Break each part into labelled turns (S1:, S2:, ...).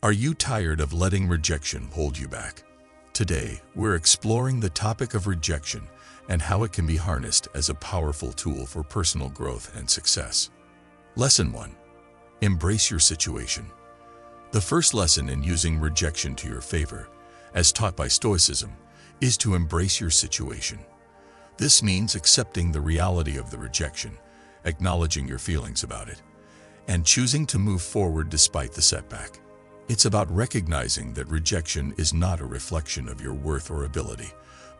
S1: Are you tired of letting rejection hold you back? Today, we're exploring the topic of rejection and how it can be harnessed as a powerful tool for personal growth and success. Lesson 1. Embrace your situation. The first lesson in using rejection to your favor, as taught by Stoicism, is to embrace your situation. This means accepting the reality of the rejection, acknowledging your feelings about it, and choosing to move forward despite the setback. It's about recognizing that rejection is not a reflection of your worth or ability,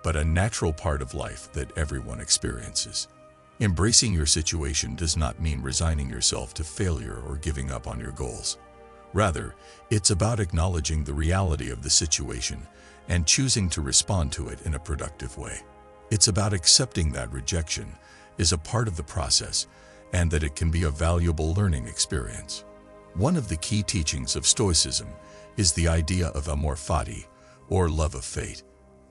S1: but a natural part of life that everyone experiences. Embracing your situation does not mean resigning yourself to failure or giving up on your goals. Rather, it's about acknowledging the reality of the situation and choosing to respond to it in a productive way. It's about accepting that rejection is a part of the process and that it can be a valuable learning experience. One of the key teachings of Stoicism is the idea of amor fati, or love of fate.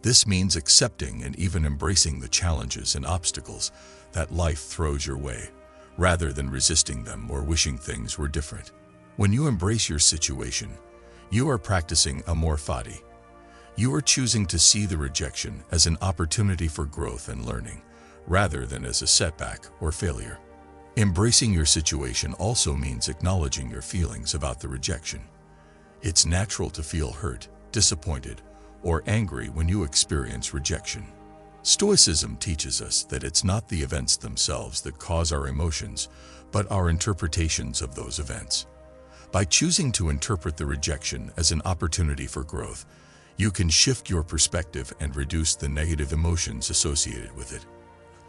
S1: This means accepting and even embracing the challenges and obstacles that life throws your way, rather than resisting them or wishing things were different. When you embrace your situation, you are practicing amor fati. You are choosing to see the rejection as an opportunity for growth and learning, rather than as a setback or failure. Embracing your situation also means acknowledging your feelings about the rejection. It's natural to feel hurt, disappointed, or angry when you experience rejection. Stoicism teaches us that it's not the events themselves that cause our emotions, but our interpretations of those events. By choosing to interpret the rejection as an opportunity for growth, you can shift your perspective and reduce the negative emotions associated with it.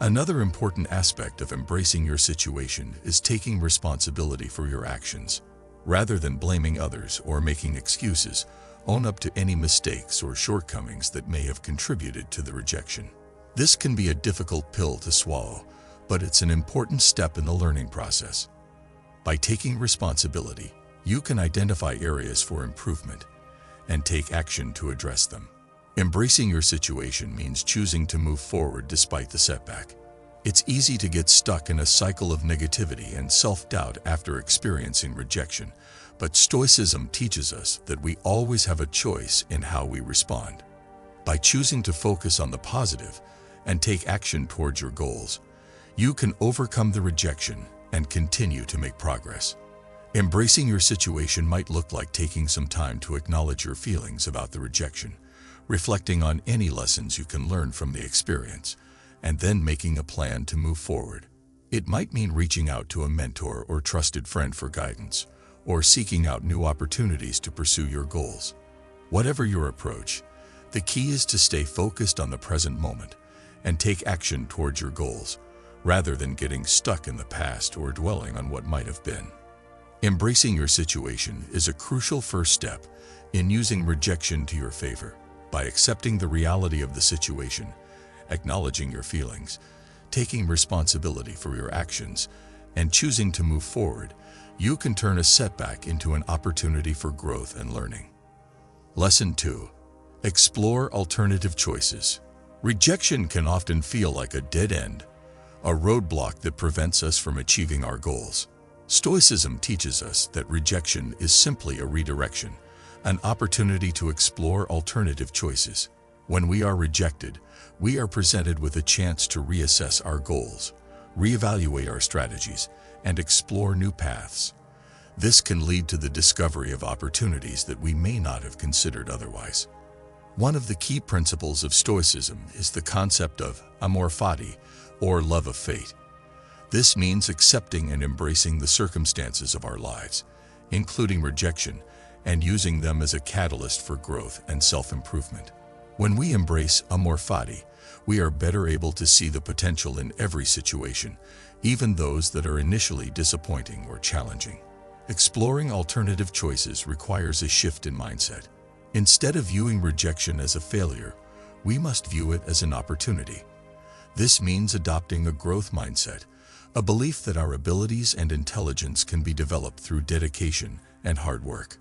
S1: Another important aspect of embracing your situation is taking responsibility for your actions. Rather than blaming others or making excuses, own up to any mistakes or shortcomings that may have contributed to the rejection. This can be a difficult pill to swallow, but it's an important step in the learning process. By taking responsibility, you can identify areas for improvement and take action to address them. Embracing your situation means choosing to move forward despite the setback. It's easy to get stuck in a cycle of negativity and self-doubt after experiencing rejection, but Stoicism teaches us that we always have a choice in how we respond. By choosing to focus on the positive and take action towards your goals, you can overcome the rejection and continue to make progress. Embracing your situation might look like taking some time to acknowledge your feelings about the rejection, reflecting on any lessons you can learn from the experience, and then making a plan to move forward. It might mean reaching out to a mentor or trusted friend for guidance, or seeking out new opportunities to pursue your goals. Whatever your approach, the key is to stay focused on the present moment and take action towards your goals, rather than getting stuck in the past or dwelling on what might have been. Embracing your situation is a crucial first step in using rejection to your favor. By accepting the reality of the situation, acknowledging your feelings, taking responsibility for your actions, and choosing to move forward, you can turn a setback into an opportunity for growth and learning. Lesson 2. Explore alternative choices. Rejection can often feel like a dead end, a roadblock that prevents us from achieving our goals. Stoicism teaches us that rejection is simply a redirection, an opportunity to explore alternative choices. When we are rejected, we are presented with a chance to reassess our goals, reevaluate our strategies, and explore new paths. This can lead to the discovery of opportunities that we may not have considered otherwise. One of the key principles of Stoicism is the concept of amor fati, or love of fate. This means accepting and embracing the circumstances of our lives, including rejection, and using them as a catalyst for growth and self-improvement. When we embrace amor fati, we are better able to see the potential in every situation, even those that are initially disappointing or challenging. Exploring alternative choices requires a shift in mindset. Instead of viewing rejection as a failure, we must view it as an opportunity. This means adopting a growth mindset, a belief that our abilities and intelligence can be developed through dedication and hard work.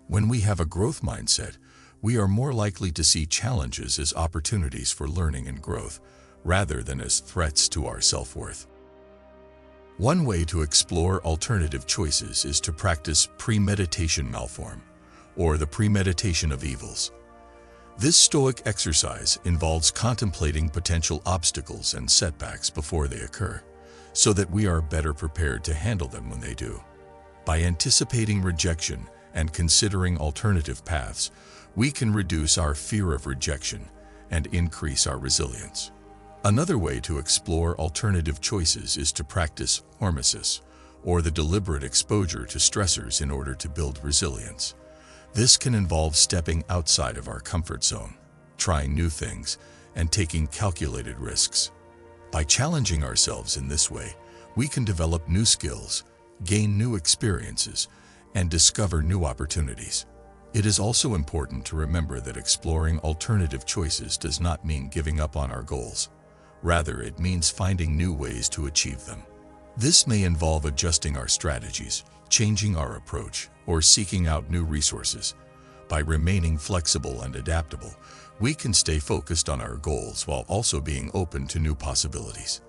S1: When we have a growth mindset, we are more likely to see challenges as opportunities for learning and growth, rather than as threats to our self-worth. One way to explore alternative choices is to practice premeditation malform, or the premeditation of evils. This Stoic exercise involves contemplating potential obstacles and setbacks before they occur, so that we are better prepared to handle them when they do. By anticipating rejection and considering alternative paths, we can reduce our fear of rejection and increase our resilience. Another way to explore alternative choices is to practice hormesis, or the deliberate exposure to stressors in order to build resilience. This can involve stepping outside of our comfort zone, trying new things, and taking calculated risks. By challenging ourselves in this way, we can develop new skills, gain new experiences, and discover new opportunities. It is also important to remember that exploring alternative choices does not mean giving up on our goals. Rather, it means finding new ways to achieve them. This may involve adjusting our strategies, changing our approach, or seeking out new resources. By remaining flexible and adaptable, we can stay focused on our goals while also being open to new possibilities.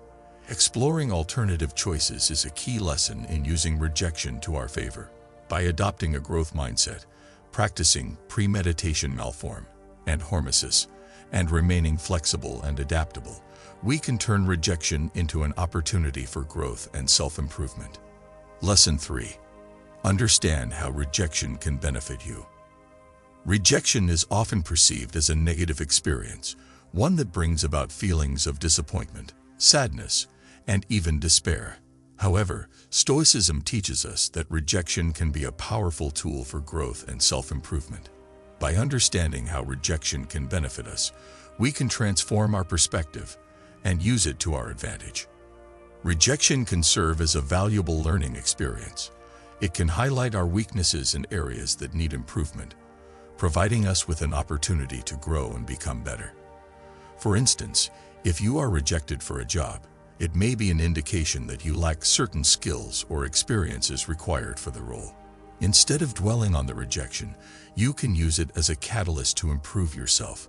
S1: Exploring alternative choices is a key lesson in using rejection to our favor. By adopting a growth mindset, practicing premeditation malform and hormesis, and remaining flexible and adaptable, we can turn rejection into an opportunity for growth and self-improvement. Lesson 3. Understand how rejection can benefit you. Rejection is often perceived as a negative experience, one that brings about feelings of disappointment, sadness, and even despair. However, Stoicism teaches us that rejection can be a powerful tool for growth and self-improvement. By understanding how rejection can benefit us, we can transform our perspective and use it to our advantage. Rejection can serve as a valuable learning experience. It can highlight our weaknesses and areas that need improvement, providing us with an opportunity to grow and become better. For instance, if you are rejected for a job, it may be an indication that you lack certain skills or experiences required for the role. Instead of dwelling on the rejection, you can use it as a catalyst to improve yourself,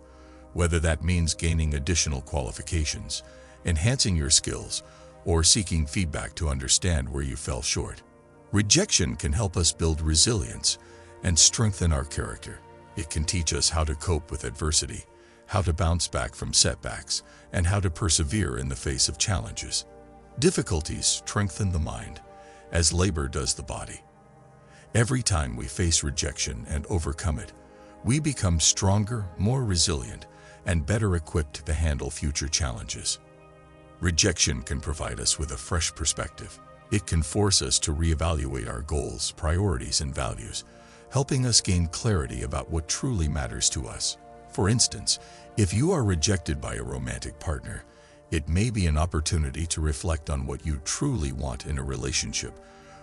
S1: whether that means gaining additional qualifications, enhancing your skills, or seeking feedback to understand where you fell short. Rejection can help us build resilience and strengthen our character. It can teach us how to cope with adversity, how to bounce back from setbacks, and how to persevere in the face of challenges. Difficulties strengthen the mind, as labor does the body. Every time we face rejection and overcome it, we become stronger, more resilient, and better equipped to handle future challenges. Rejection can provide us with a fresh perspective. It can force us to reevaluate our goals, priorities, and values, helping us gain clarity about what truly matters to us. For instance, if you are rejected by a romantic partner, it may be an opportunity to reflect on what you truly want in a relationship,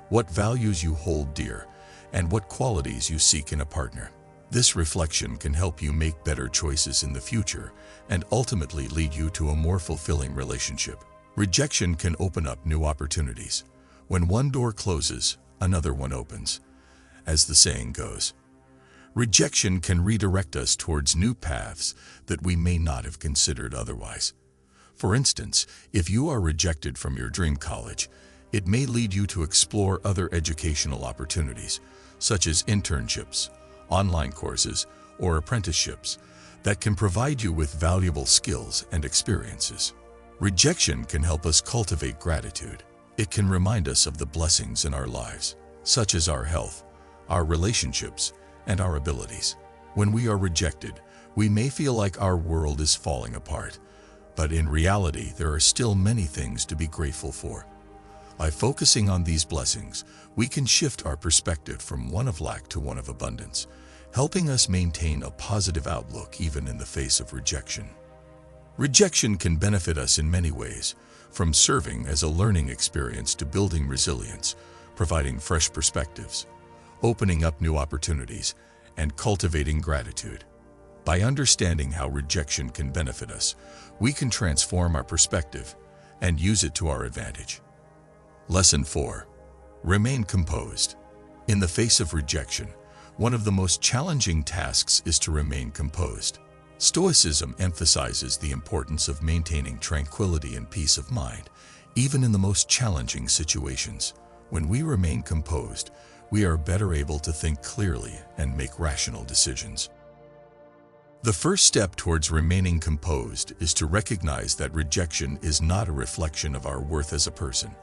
S1: what values you hold dear, and what qualities you seek in a partner. This reflection can help you make better choices in the future and ultimately lead you to a more fulfilling relationship. Rejection can open up new opportunities. When one door closes, another one opens, as the saying goes. Rejection can redirect us towards new paths that we may not have considered otherwise. For instance, if you are rejected from your dream college, it may lead you to explore other educational opportunities, such as internships, online courses, or apprenticeships that can provide you with valuable skills and experiences. Rejection can help us cultivate gratitude. It can remind us of the blessings in our lives, such as our health, our relationships, and our abilities. When we are rejected, we may feel like our world is falling apart, but in reality, there are still many things to be grateful for. By focusing on these blessings, we can shift our perspective from one of lack to one of abundance, helping us maintain a positive outlook even in the face of rejection. Rejection can benefit us in many ways, from serving as a learning experience to building resilience, providing fresh perspectives, opening up new opportunities, and cultivating gratitude. By understanding how rejection can benefit us, we can transform our perspective and use it to our advantage. Lesson 4. Remain composed. In the face of rejection, one of the most challenging tasks is to remain composed. Stoicism emphasizes the importance of maintaining tranquility and peace of mind, even in the most challenging situations. When we remain composed, we are better able to think clearly and make rational decisions. The first step towards remaining composed is to recognize that rejection is not a reflection of our worth as a person.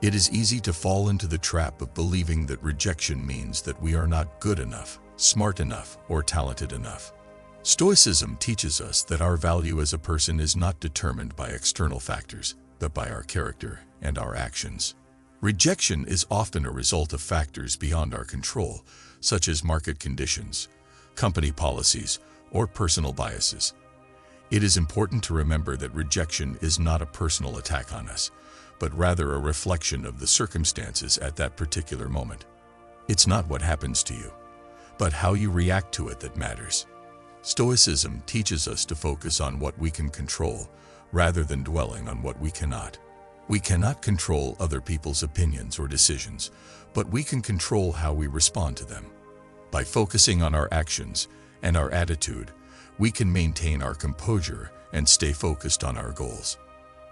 S1: It is easy to fall into the trap of believing that rejection means that we are not good enough, smart enough, or talented enough. Stoicism teaches us that our value as a person is not determined by external factors, but by our character and our actions. Rejection is often a result of factors beyond our control, such as market conditions, company policies, or personal biases. It is important to remember that rejection is not a personal attack on us, but rather a reflection of the circumstances at that particular moment. It's not what happens to you, but how you react to it that matters. Stoicism teaches us to focus on what we can control, rather than dwelling on what we cannot. We cannot control other people's opinions or decisions, but we can control how we respond to them. By focusing on our actions and our attitude, we can maintain our composure and stay focused on our goals.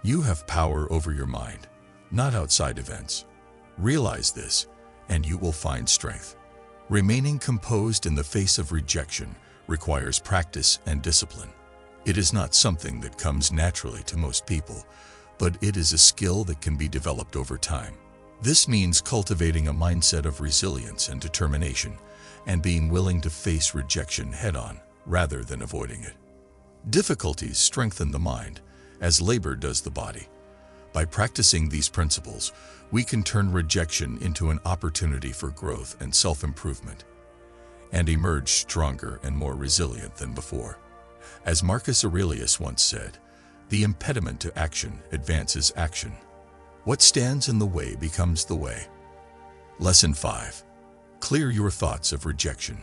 S1: You have power over your mind, not outside events. Realize this, and you will find strength. Remaining composed in the face of rejection requires practice and discipline. It is not something that comes naturally to most people, but it is a skill that can be developed over time. This means cultivating a mindset of resilience and determination, and being willing to face rejection head-on rather than avoiding it. Difficulties strengthen the mind, as labor does the body. By practicing these principles, we can turn rejection into an opportunity for growth and self-improvement, and emerge stronger and more resilient than before. As Marcus Aurelius once said, "The impediment to action advances action. What stands in the way becomes the way." Lesson 5. Clear your thoughts of rejection.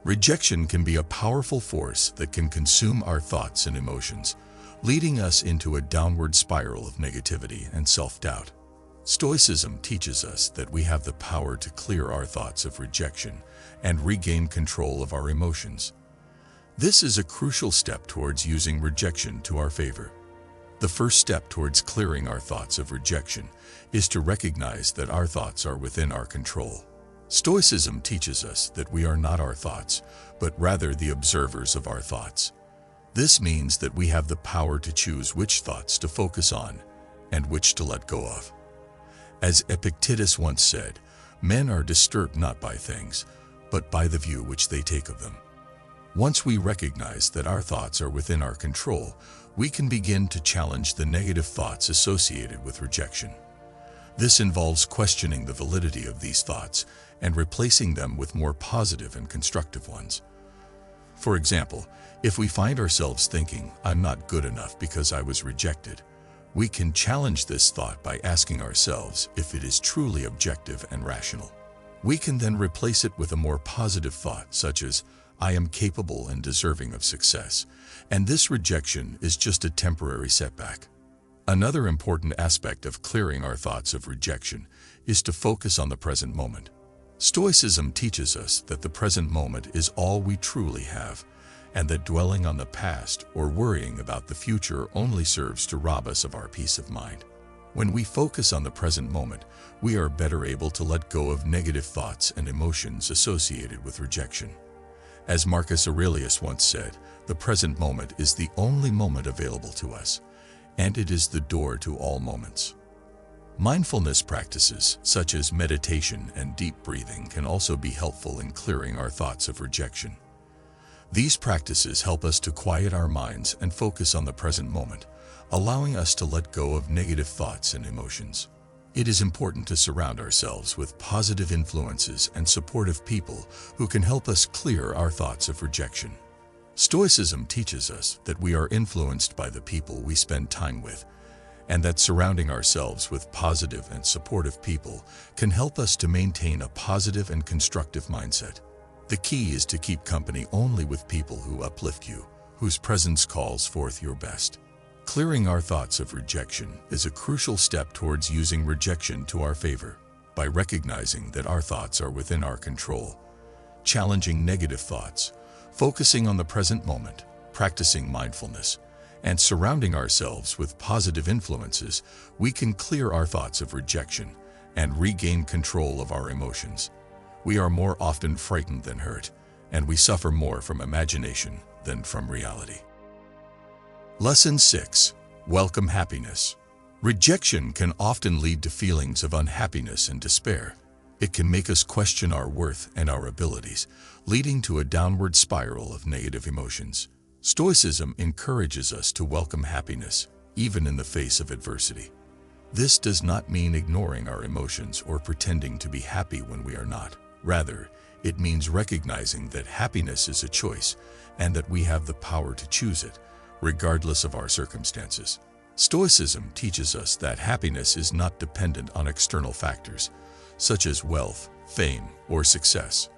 S1: Rejection can be a powerful force that can consume our thoughts and emotions, leading us into a downward spiral of negativity and self-doubt. Stoicism teaches us that we have the power to clear our thoughts of rejection and regain control of our emotions. This is a crucial step towards using rejection to our favor. The first step towards clearing our thoughts of rejection is to recognize that our thoughts are within our control. Stoicism teaches us that we are not our thoughts, but rather the observers of our thoughts. This means that we have the power to choose which thoughts to focus on and which to let go of. As Epictetus once said, "Men are disturbed not by things, but by the view which they take of them." Once we recognize that our thoughts are within our control, we can begin to challenge the negative thoughts associated with rejection. This involves questioning the validity of these thoughts and replacing them with more positive and constructive ones. For example, if we find ourselves thinking, "I'm not good enough because I was rejected," we can challenge this thought by asking ourselves if it is truly objective and rational. We can then replace it with a more positive thought, such as, "I am capable and deserving of success, and this rejection is just a temporary setback." Another important aspect of clearing our thoughts of rejection is to focus on the present moment. Stoicism teaches us that the present moment is all we truly have, and that dwelling on the past or worrying about the future only serves to rob us of our peace of mind. When we focus on the present moment, we are better able to let go of negative thoughts and emotions associated with rejection. As Marcus Aurelius once said, "The present moment is the only moment available to us, and it is the door to all moments." Mindfulness practices, such as meditation and deep breathing, can also be helpful in clearing our thoughts of rejection. These practices help us to quiet our minds and focus on the present moment, allowing us to let go of negative thoughts and emotions. It is important to surround ourselves with positive influences and supportive people who can help us clear our thoughts of rejection. Stoicism teaches us that we are influenced by the people we spend time with, and that surrounding ourselves with positive and supportive people can help us to maintain a positive and constructive mindset. The key is to keep company only with people who uplift you, whose presence calls forth your best. Clearing our thoughts of rejection is a crucial step towards using rejection to our favor. By recognizing that our thoughts are within our control, challenging negative thoughts, focusing on the present moment, practicing mindfulness, and surrounding ourselves with positive influences, we can clear our thoughts of rejection and regain control of our emotions. we are more often frightened than hurt, and we suffer more from imagination than from reality. Lesson 6. Welcome happiness. Rejection can often lead to feelings of unhappiness and despair. It can make us question our worth and our abilities, leading to a downward spiral of negative emotions. Stoicism encourages us to welcome happiness, even in the face of adversity. This does not mean ignoring our emotions or pretending to be happy when we are not. Rather, it means recognizing that happiness is a choice and that we have the power to choose it, regardless of our circumstances. Stoicism teaches us that happiness is not dependent on external factors, such as wealth, fame, or success.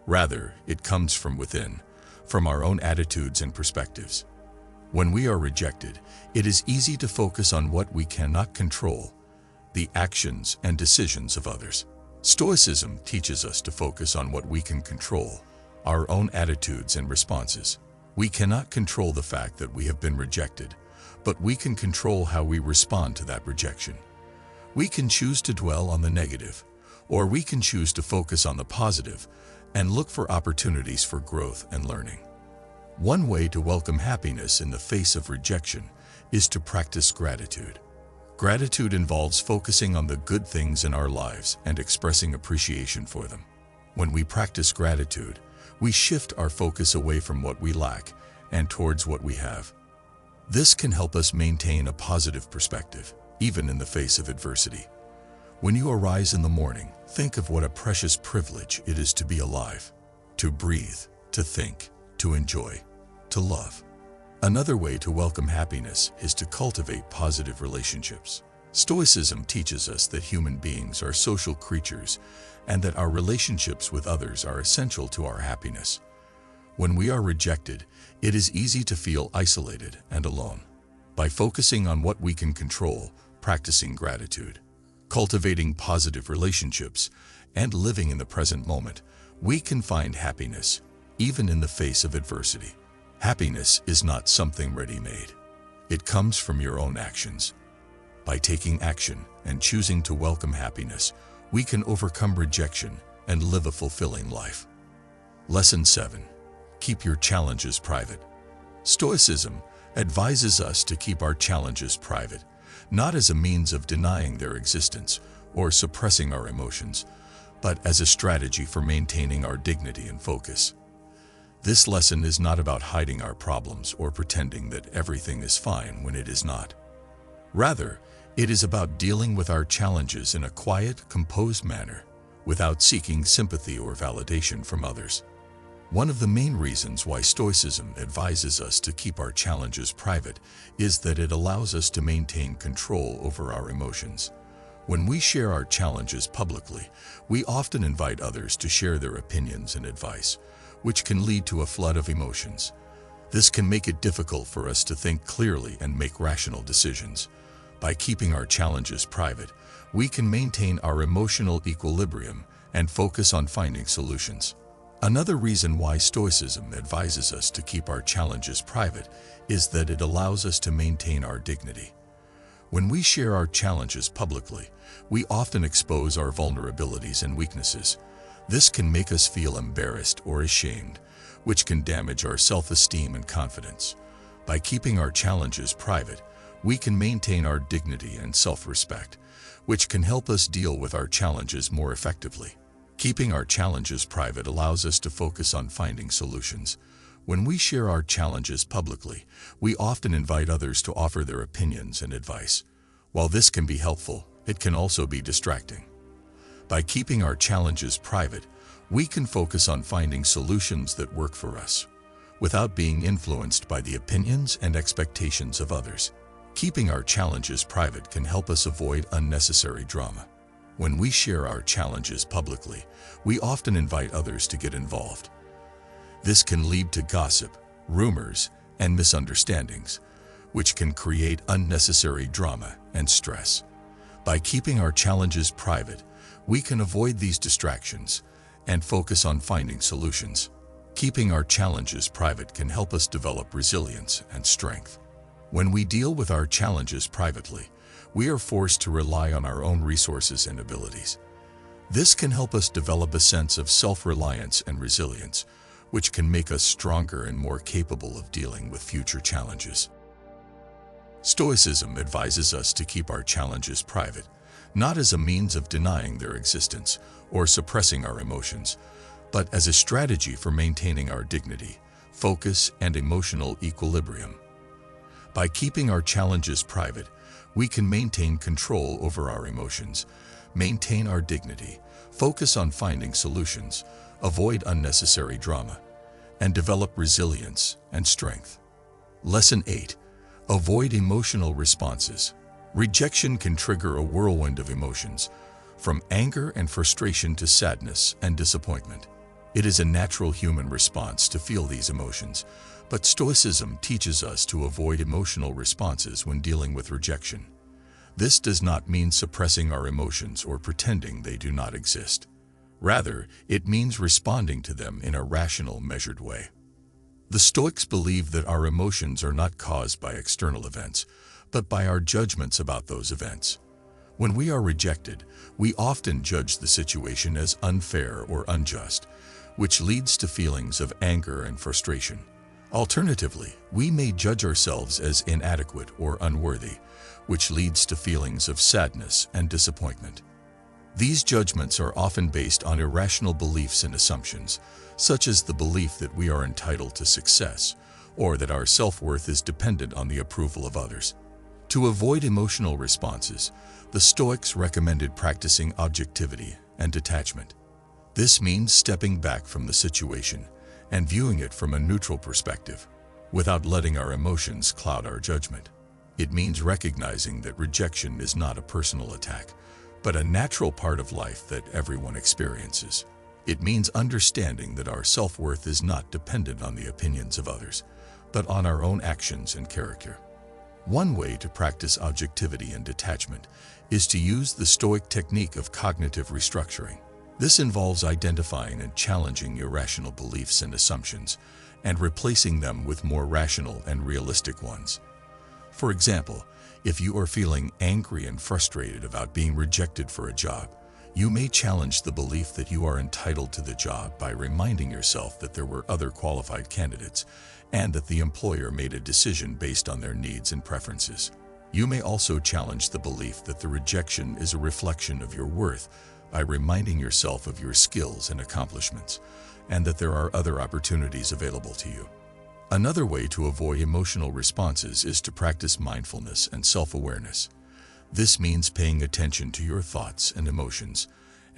S1: Rather, it comes from within, from our own attitudes and perspectives. When we are rejected, it is easy to focus on what we cannot control, the actions and decisions of others. Stoicism teaches us to focus on what we can control, our own attitudes and responses. We cannot control the fact that we have been rejected, but we can control how we respond to that rejection. We can choose to dwell on the negative, or we can choose to focus on the positive and look for opportunities for growth and learning. One way to welcome happiness in the face of rejection is to practice gratitude. Gratitude involves focusing on the good things in our lives and expressing appreciation for them. When we practice gratitude, we shift our focus away from what we lack and towards what we have. This can help us maintain a positive perspective, even in the face of adversity. When you arise in the morning, think of what a precious privilege it is to be alive, to breathe, to think, to enjoy, to love. Another way to welcome happiness is to cultivate positive relationships. Stoicism teaches us that human beings are social creatures and that our relationships with others are essential to our happiness. When we are rejected, it is easy to feel isolated and alone. By focusing on what we can control, practicing gratitude, cultivating positive relationships, and living in the present moment, we can find happiness, even in the face of adversity. Happiness is not something ready-made. It comes from your own actions. By taking action and choosing to welcome happiness, we can overcome rejection and live a fulfilling life. Lesson 7. Keep your challenges private. Stoicism advises us to keep our challenges private, not as a means of denying their existence or suppressing our emotions, but as a strategy for maintaining our dignity and focus. This lesson is not about hiding our problems or pretending that everything is fine when it is not. Rather, it is about dealing with our challenges in a quiet, composed manner, without seeking sympathy or validation from others. One of the main reasons why Stoicism advises us to keep our challenges private is that it allows us to maintain control over our emotions. When we share our challenges publicly, we often invite others to share their opinions and advice, which can lead to a flood of emotions. This can make it difficult for us to think clearly and make rational decisions. By keeping our challenges private, we can maintain our emotional equilibrium and focus on finding solutions. Another reason why Stoicism advises us to keep our challenges private is that it allows us to maintain our dignity. When we share our challenges publicly, we often expose our vulnerabilities and weaknesses. This can make us feel embarrassed or ashamed, which can damage our self-esteem and confidence. By keeping our challenges private, we can maintain our dignity and self-respect, which can help us deal with our challenges more effectively. Keeping our challenges private allows us to focus on finding solutions. When we share our challenges publicly, we often invite others to offer their opinions and advice. While this can be helpful, it can also be distracting. By keeping our challenges private, we can focus on finding solutions that work for us, without being influenced by the opinions and expectations of others. Keeping our challenges private can help us avoid unnecessary drama. When we share our challenges publicly, we often invite others to get involved. This can lead to gossip, rumors, and misunderstandings, which can create unnecessary drama and stress. By keeping our challenges private, we can avoid these distractions and focus on finding solutions. Keeping our challenges private can help us develop resilience and strength. When we deal with our challenges privately, we are forced to rely on our own resources and abilities. This can help us develop a sense of self-reliance and resilience, which can make us stronger and more capable of dealing with future challenges. Stoicism advises us to keep our challenges private, not as a means of denying their existence or suppressing our emotions, but as a strategy for maintaining our dignity, focus, and emotional equilibrium. By keeping our challenges private, we can maintain control over our emotions, maintain our dignity, focus on finding solutions, avoid unnecessary drama, and develop resilience and strength. Lesson 8. Avoid emotional responses. Rejection can trigger a whirlwind of emotions, from anger and frustration to sadness and disappointment. It is a natural human response to feel these emotions, but Stoicism teaches us to avoid emotional responses when dealing with rejection. This does not mean suppressing our emotions or pretending they do not exist. Rather, it means responding to them in a rational, measured way. The Stoics believe that our emotions are not caused by external events, but by our judgments about those events. When we are rejected, we often judge the situation as unfair or unjust, which leads to feelings of anger and frustration. Alternatively, we may judge ourselves as inadequate or unworthy, which leads to feelings of sadness and disappointment. These judgments are often based on irrational beliefs and assumptions, such as the belief that we are entitled to success, or that our self-worth is dependent on the approval of others. To avoid emotional responses, the Stoics recommended practicing objectivity and detachment. This means stepping back from the situation and viewing it from a neutral perspective, without letting our emotions cloud our judgment. It means recognizing that rejection is not a personal attack, but a natural part of life that everyone experiences. It means understanding that our self-worth is not dependent on the opinions of others, but on our own actions and character. One way to practice objectivity and detachment is to use the Stoic technique of cognitive restructuring. This involves identifying and challenging irrational beliefs and assumptions, and replacing them with more rational and realistic ones. For example, if you are feeling angry and frustrated about being rejected for a job, you may challenge the belief that you are entitled to the job by reminding yourself that there were other qualified candidates and that the employer made a decision based on their needs and preferences. You may also challenge the belief that the rejection is a reflection of your worth by reminding yourself of your skills and accomplishments, and that there are other opportunities available to you. Another way to avoid emotional responses is to practice mindfulness and self-awareness. This means paying attention to your thoughts and emotions,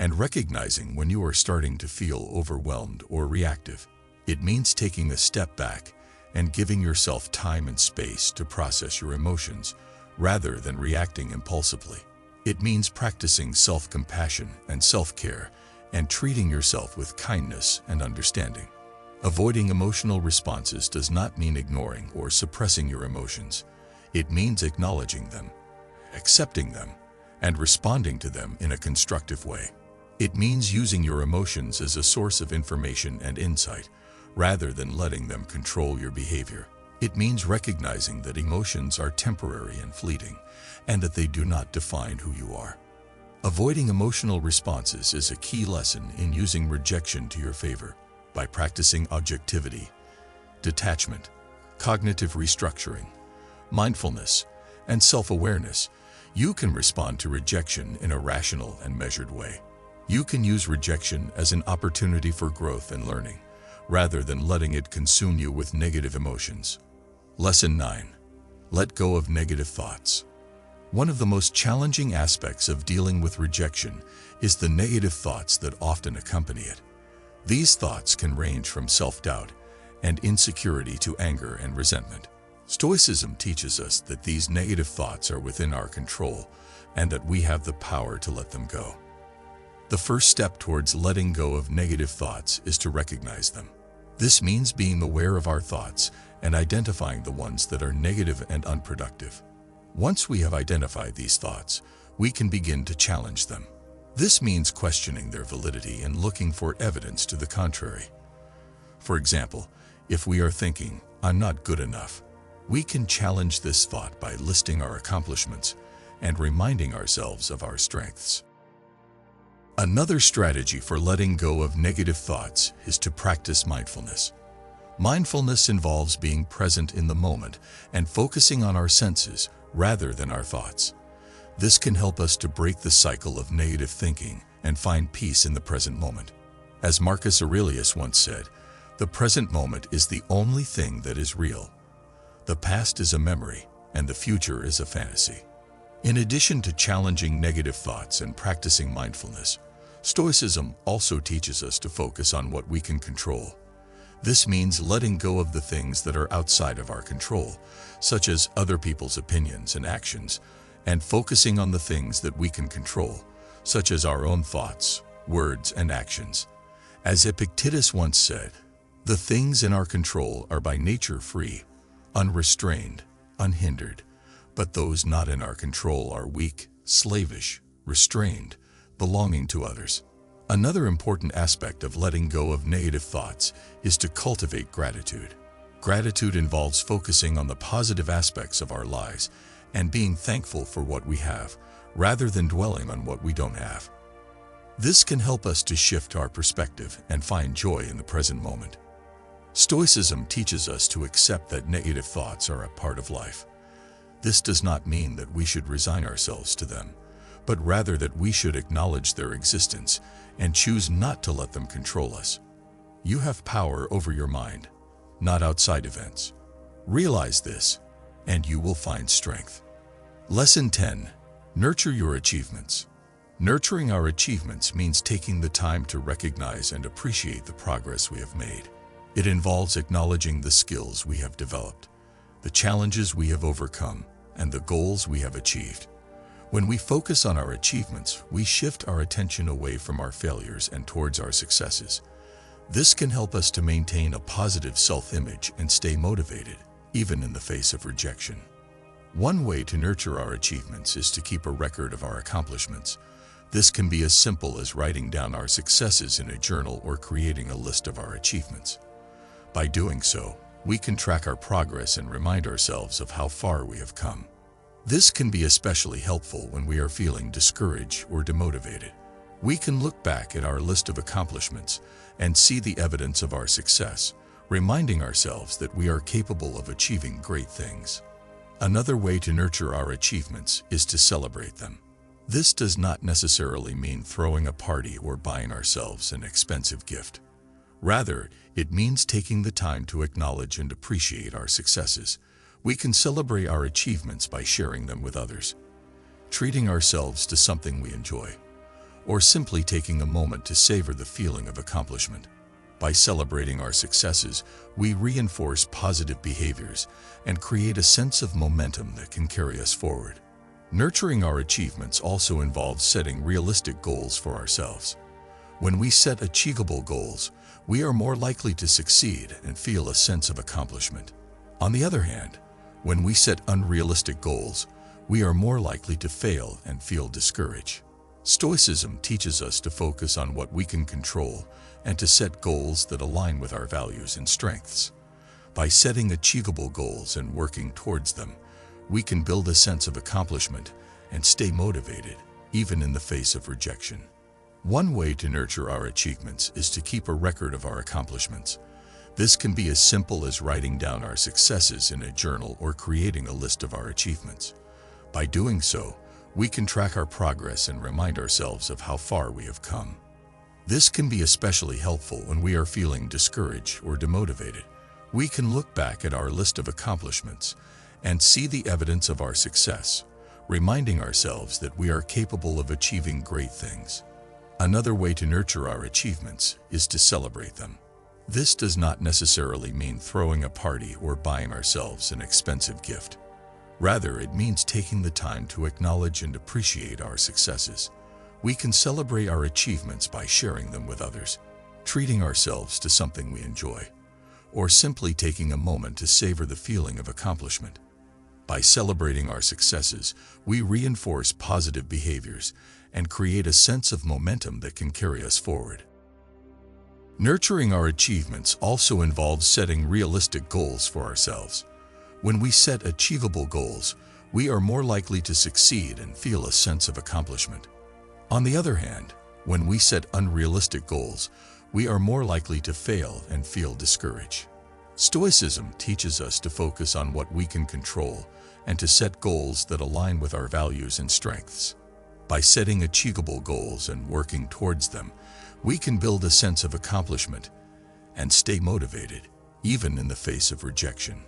S1: and recognizing when you are starting to feel overwhelmed or reactive. It means taking a step back and giving yourself time and space to process your emotions, rather than reacting impulsively. It means practicing self-compassion and self-care, and treating yourself with kindness and understanding. Avoiding emotional responses does not mean ignoring or suppressing your emotions. It means acknowledging them, accepting them, and responding to them in a constructive way. It means using your emotions as a source of information and insight, rather than letting them control your behavior. It means recognizing that emotions are temporary and fleeting, and that they do not define who you are. Avoiding emotional responses is a key lesson in using rejection to your favor. By practicing objectivity, detachment, cognitive restructuring, mindfulness, and self-awareness, you can respond to rejection in a rational and measured way. You can use rejection as an opportunity for growth and learning, rather than letting it consume you with negative emotions. Lesson 9. Let go of negative thoughts. One of the most challenging aspects of dealing with rejection is the negative thoughts that often accompany it. These thoughts can range from self-doubt and insecurity to anger and resentment. Stoicism teaches us that these negative thoughts are within our control and that we have the power to let them go. The first step towards letting go of negative thoughts is to recognize them. This means being aware of our thoughts and identifying the ones that are negative and unproductive. Once we have identified these thoughts, we can begin to challenge them. This means questioning their validity and looking for evidence to the contrary. For example, if we are thinking, "I'm not good enough," we can challenge this thought by listing our accomplishments and reminding ourselves of our strengths. Another strategy for letting go of negative thoughts is to practice mindfulness. Mindfulness involves being present in the moment and focusing on our senses rather than our thoughts. This can help us to break the cycle of negative thinking and find peace in the present moment. As Marcus Aurelius once said, "The present moment is the only thing that is real. The past is a memory, and the future is a fantasy." In addition to challenging negative thoughts and practicing mindfulness, Stoicism also teaches us to focus on what we can control. This means letting go of the things that are outside of our control, such as other people's opinions and actions, and focusing on the things that we can control, such as our own thoughts, words, and actions. As Epictetus once said, "The things in our control are by nature free, unrestrained, unhindered, but those not in our control are weak, slavish, restrained, belonging to others." Another important aspect of letting go of negative thoughts is to cultivate gratitude. Gratitude involves focusing on the positive aspects of our lives and being thankful for what we have, rather than dwelling on what we don't have. This can help us to shift our perspective and find joy in the present moment. Stoicism teaches us to accept that negative thoughts are a part of life. This does not mean that we should resign ourselves to them, but rather that we should acknowledge their existence and choose not to let them control us. You have power over your mind, not outside events. Realize this, and you will find strength. Lesson 10. Nurture your achievements. Nurturing our achievements means taking the time to recognize and appreciate the progress we have made. It involves acknowledging the skills we have developed, the challenges we have overcome, and the goals we have achieved. When we focus on our achievements, we shift our attention away from our failures and towards our successes. This can help us to maintain a positive self-image and stay motivated, even in the face of rejection. One way to nurture our achievements is to keep a record of our accomplishments. This can be as simple as writing down our successes in a journal or creating a list of our achievements. By doing so, we can track our progress and remind ourselves of how far we have come. This can be especially helpful when we are feeling discouraged or demotivated. We can look back at our list of accomplishments and see the evidence of our success, reminding ourselves that we are capable of achieving great things. Another way to nurture our achievements is to celebrate them. This does not necessarily mean throwing a party or buying ourselves an expensive gift. Rather, it means taking the time to acknowledge and appreciate our successes. We can celebrate our achievements by sharing them with others, treating ourselves to something we enjoy, or simply taking a moment to savor the feeling of accomplishment. By celebrating our successes, we reinforce positive behaviors and create a sense of momentum that can carry us forward. Nurturing our achievements also involves setting realistic goals for ourselves. When we set achievable goals, we are more likely to succeed and feel a sense of accomplishment. On the other hand, when we set unrealistic goals, we are more likely to fail and feel discouraged. Stoicism teaches us to focus on what we can control and to set goals that align with our values and strengths. By setting achievable goals and working towards them, we can build a sense of accomplishment and stay motivated, even in the face of rejection. One way to nurture our achievements is to keep a record of our accomplishments. This can be as simple as writing down our successes in a journal or creating a list of our achievements. By doing so, we can track our progress and remind ourselves of how far we have come. This can be especially helpful when we are feeling discouraged or demotivated. We can look back at our list of accomplishments and see the evidence of our success, reminding ourselves that we are capable of achieving great things. Another way to nurture our achievements is to celebrate them. This does not necessarily mean throwing a party or buying ourselves an expensive gift. Rather, it means taking the time to acknowledge and appreciate our successes. We can celebrate our achievements by sharing them with others, treating ourselves to something we enjoy, or simply taking a moment to savor the feeling of accomplishment. By celebrating our successes, we reinforce positive behaviors and create a sense of momentum that can carry us forward. Nurturing our achievements also involves setting realistic goals for ourselves. When we set achievable goals, we are more likely to succeed and feel a sense of accomplishment. On the other hand, When we set unrealistic goals, we are more likely to fail and feel discouraged. Stoicism teaches us to focus on what we can control and to set goals that align with our values and strengths. By setting achievable goals and working towards them, we can build a sense of accomplishment and stay motivated, even in the face of rejection.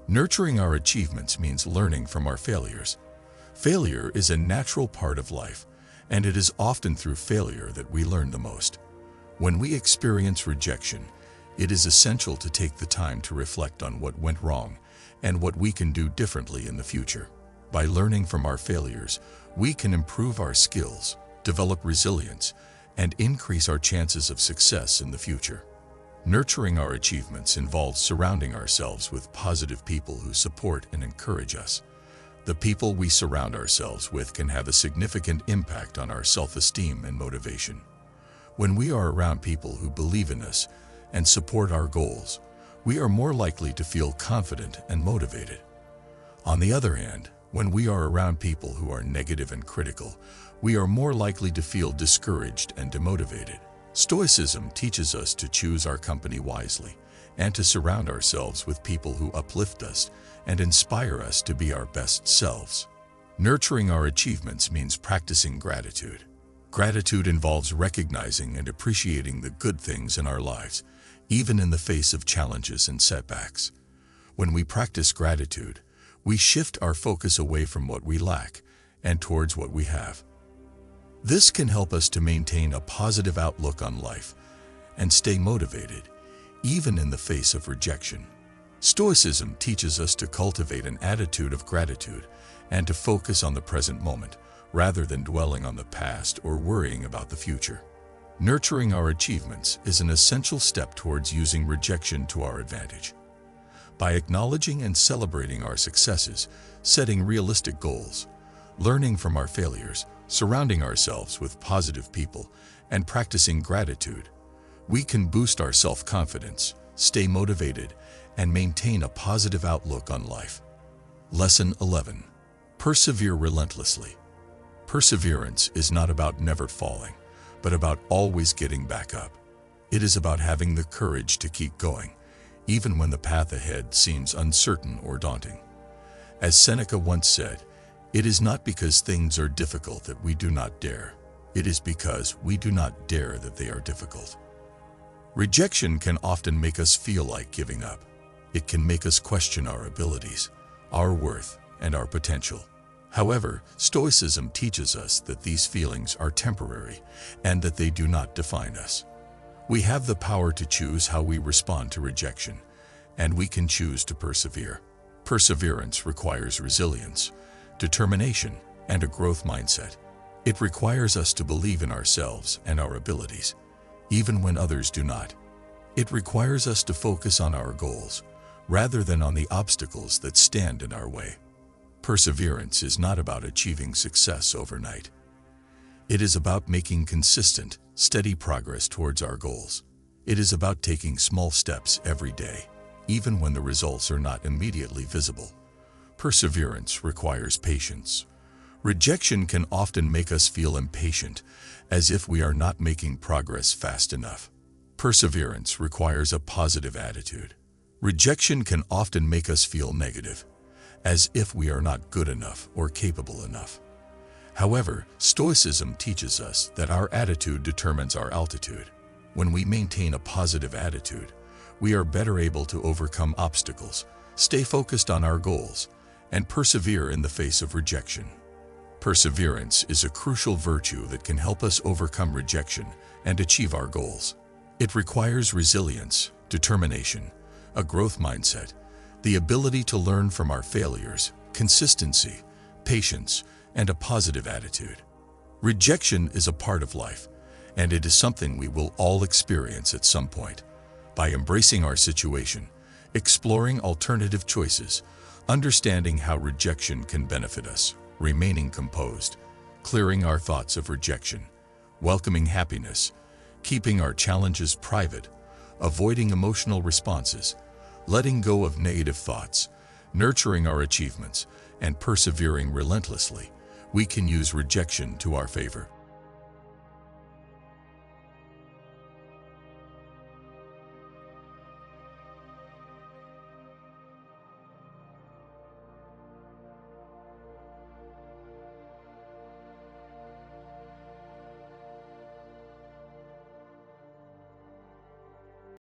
S1: Nurturing our achievements means learning from our failures. Failure is a natural part of life, and it is often through failure that we learn the most. When we experience rejection, it is essential to take the time to reflect on what went wrong and what we can do differently in the future. By learning from our failures, we can improve our skills, develop resilience, and increase our chances of success in the future. Nurturing our achievements involves surrounding ourselves with positive people who support and encourage us. The people we surround ourselves with can have a significant impact on our self-esteem and motivation. When we are around people who believe in us and support our goals, we are more likely to feel confident and motivated. On the other hand, when we are around people who are negative and critical, we are more likely to feel discouraged and demotivated. Stoicism teaches us to choose our company wisely and to surround ourselves with people who uplift us and inspire us to be our best selves. Nurturing our achievements means practicing gratitude. Gratitude involves recognizing and appreciating the good things in our lives, even in the face of challenges and setbacks. When we practice gratitude, we shift our focus away from what we lack and towards what we have. This can help us to maintain a positive outlook on life and stay motivated, even in the face of rejection. Stoicism teaches us to cultivate an attitude of gratitude and to focus on the present moment, rather than dwelling on the past or worrying about the future. Nurturing our achievements is an essential step towards using rejection to our advantage. By acknowledging and celebrating our successes, setting realistic goals, learning from our failures, surrounding ourselves with positive people, and practicing gratitude, we can boost our self-confidence, stay motivated, and maintain a positive outlook on life. Lesson 11. Persevere relentlessly. Perseverance is not about never falling, but about always getting back up. It is about having the courage to keep going, even when the path ahead seems uncertain or daunting. As Seneca once said, "It is not because things are difficult that we do not dare. It is because we do not dare that they are difficult." Rejection can often make us feel like giving up. It can make us question our abilities, our worth, and our potential. However, Stoicism teaches us that these feelings are temporary and that they do not define us. We have the power to choose how we respond to rejection, and we can choose to persevere. Perseverance requires resilience, determination, and a growth mindset. It requires us to believe in ourselves and our abilities, even when others do not. It requires us to focus on our goals, rather than on the obstacles that stand in our way. Perseverance is not about achieving success overnight. It is about making consistent, steady progress towards our goals. It is about taking small steps every day, even when the results are not immediately visible. Perseverance requires patience. Rejection can often make us feel impatient, as if we are not making progress fast enough. Perseverance requires a positive attitude. Rejection can often make us feel negative, as if we are not good enough or capable enough. However, Stoicism teaches us that our attitude determines our altitude. When we maintain a positive attitude, we are better able to overcome obstacles, stay focused on our goals, and persevere in the face of rejection. Perseverance is a crucial virtue that can help us overcome rejection and achieve our goals. It requires resilience, determination, a growth mindset, the ability to learn from our failures, consistency, patience, and a positive attitude. Rejection is a part of life, and it is something we will all experience at some point. By embracing our situation, exploring alternative choices, understanding how rejection can benefit us, remaining composed, clearing our thoughts of rejection, welcoming happiness, keeping our challenges private, avoiding emotional responses, letting go of negative thoughts, nurturing our achievements, and persevering relentlessly, we can use rejection to our favor.